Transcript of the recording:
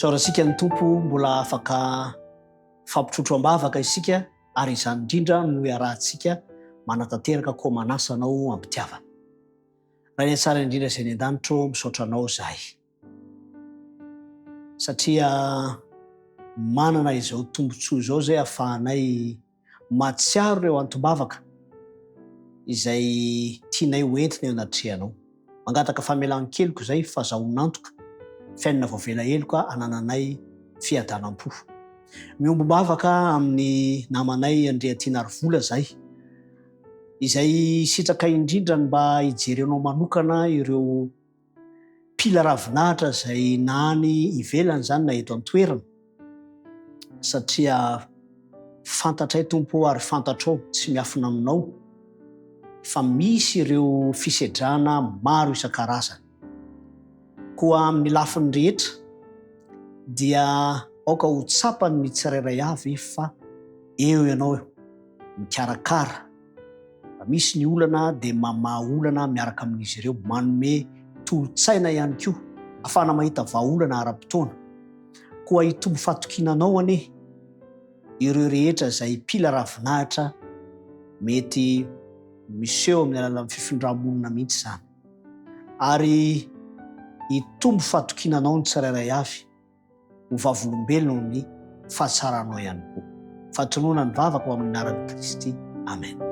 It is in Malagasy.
Saorantsika ny tompo mbola afaka fampitrotro ambavaka isika ary izany indrindra no iarahantsika manatanteraka koman'asanao ampitiavana. Raha ny tsara indrindra izay ny an-danitro misaotra anao zahay. Satria manana izao tombontsoa izao zay ahafahanay matsiaro ireo antom-bavaka izay tianay hoentina eo anatrehanao. Mangataka famelan-keloka izay fa zaho nantoka fiainana voavela heloka anananay fiadanam-po. Miombom-bavaka amin'ny namanay Andriantina Arivola zay, izay sitraka indrindra mba hijerenao manokana ireo mpila ravinahitra izay na any ivelany zany na eto an-toerana. Satria fantatray tompo ary fantatrao tsy miafina aminao fa misy ireo fisedrana maro isan-karazany. Koa amin'ny lafiny rehetra dia aoka ho tsapany ny tsirairay avy fa eo ianao mikarakara. Misy ny olana dia mamaha olana miaraka amin'izy ireo, manome tolotsaina ihany koa ahafahana mahita vahaolana ara-potoana. Koa hitombo fatokinanao anie ireo rehetra izay mpila ravinahitra mety miseho amin'ny alalan'ny fifindram-monina mihitsy izany. Ary hitombo fatokinanao ny tsirairay avy ho vavolombelona ny fahatsaranao ihany koa. Fatinoana ny vavaka ho amin'ny anaran'i Kristy. Amen.